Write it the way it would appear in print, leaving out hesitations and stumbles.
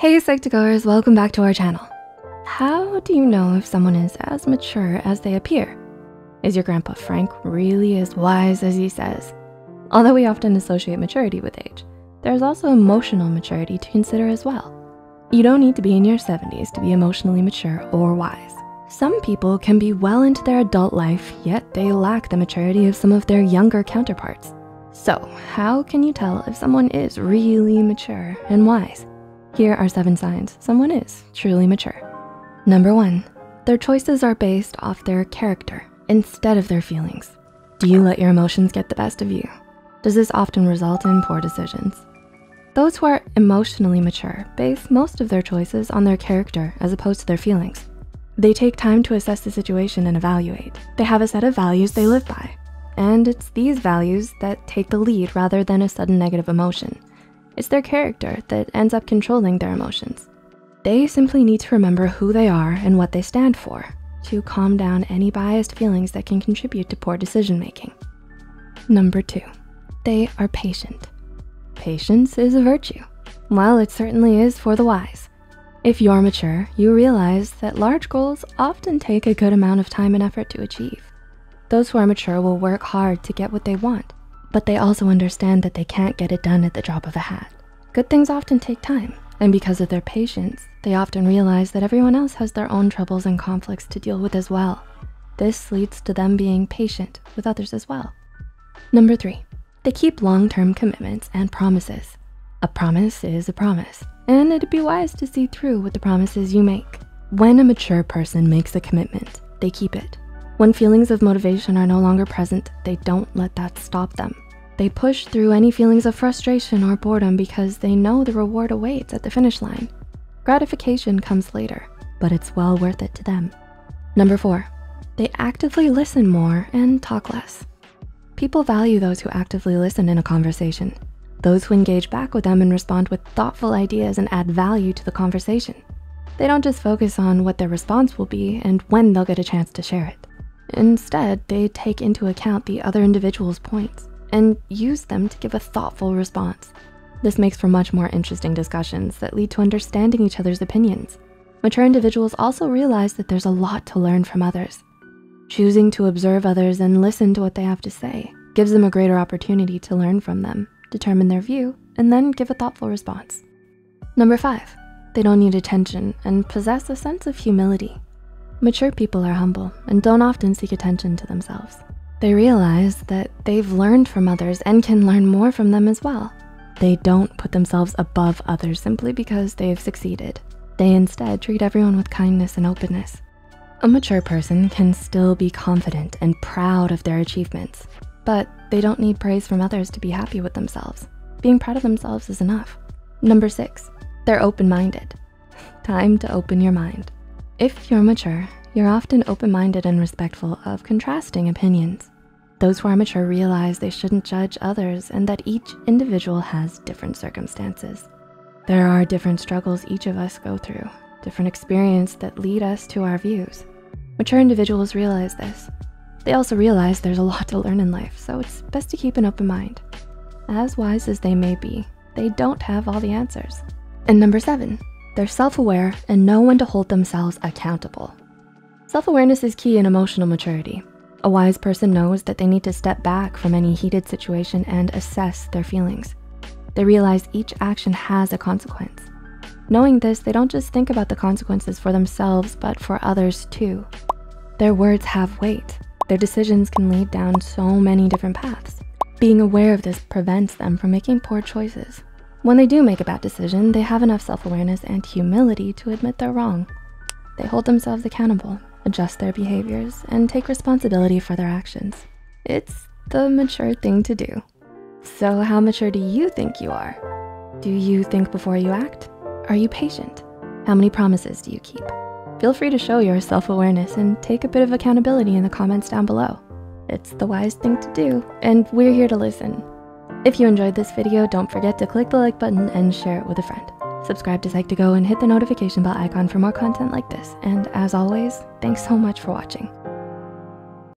Hey Psych2Goers, welcome back to our channel. How do you know if someone is as mature as they appear? Is your grandpa Frank really as wise as he says? Although we often associate maturity with age, there's also emotional maturity to consider as well. You don't need to be in your 70s to be emotionally mature or wise. Some people can be well into their adult life, yet they lack the maturity of some of their younger counterparts. So how can you tell if someone is really mature and wise? Here are 7 signs someone is truly mature. Number 1, their choices are based off their character instead of their feelings. Do you let your emotions get the best of you? Does this often result in poor decisions? Those who are emotionally mature base most of their choices on their character as opposed to their feelings. They take time to assess the situation and evaluate. They have a set of values they live by, and it's these values that take the lead rather than a sudden negative emotion. It's their character that ends up controlling their emotions. They simply need to remember who they are and what they stand for to calm down any biased feelings that can contribute to poor decision-making. Number 2, they are patient. Patience is a virtue. While it certainly is for the wise. If you're mature, you realize that large goals often take a good amount of time and effort to achieve. Those who are mature will work hard to get what they want, but they also understand that they can't get it done at the drop of a hat. Good things often take time, and because of their patience, they often realize that everyone else has their own troubles and conflicts to deal with as well. This leads to them being patient with others as well. Number 3, they keep long-term commitments and promises. A promise is a promise, and it'd be wise to see through with the promises you make. When a mature person makes a commitment, they keep it. When feelings of motivation are no longer present, they don't let that stop them. They push through any feelings of frustration or boredom because they know the reward awaits at the finish line. Gratification comes later, but it's well worth it to them. Number 4, they actively listen more and talk less. People value those who actively listen in a conversation, those who engage back with them and respond with thoughtful ideas and add value to the conversation. They don't just focus on what their response will be and when they'll get a chance to share it. Instead, they take into account the other individual's points and use them to give a thoughtful response. This makes for much more interesting discussions that lead to understanding each other's opinions. Mature individuals also realize that there's a lot to learn from others. Choosing to observe others and listen to what they have to say gives them a greater opportunity to learn from them, determine their view, and then give a thoughtful response. Number 5, they don't need attention and possess a sense of humility. Mature people are humble and don't often seek attention to themselves. They realize that they've learned from others and can learn more from them as well. They don't put themselves above others simply because they've succeeded. They instead treat everyone with kindness and openness. A mature person can still be confident and proud of their achievements, but they don't need praise from others to be happy with themselves. Being proud of themselves is enough. Number 6, they're open-minded. Time to open your mind. If you're mature, you're often open-minded and respectful of contrasting opinions. Those who are mature realize they shouldn't judge others and that each individual has different circumstances. There are different struggles each of us go through, different experiences that lead us to our views. Mature individuals realize this. They also realize there's a lot to learn in life, so it's best to keep an open mind. As wise as they may be, they don't have all the answers. And number 7, they're self-aware and know when to hold themselves accountable. Self-awareness is key in emotional maturity. A wise person knows that they need to step back from any heated situation and assess their feelings. They realize each action has a consequence. Knowing this, they don't just think about the consequences for themselves, but for others too. Their words have weight. Their decisions can lead down so many different paths. Being aware of this prevents them from making poor choices. When they do make a bad decision, they have enough self-awareness and humility to admit they're wrong. They hold themselves accountable, adjust their behaviors, and take responsibility for their actions. It's the mature thing to do. So how mature do you think you are? Do you think before you act? Are you patient? How many promises do you keep? Feel free to show your self-awareness and take a bit of accountability in the comments down below. It's the wise thing to do, and we're here to listen. If you enjoyed this video, don't forget to click the like button and share it with a friend. Subscribe to Psych2Go and hit the notification bell icon for more content like this. And as always, thanks so much for watching.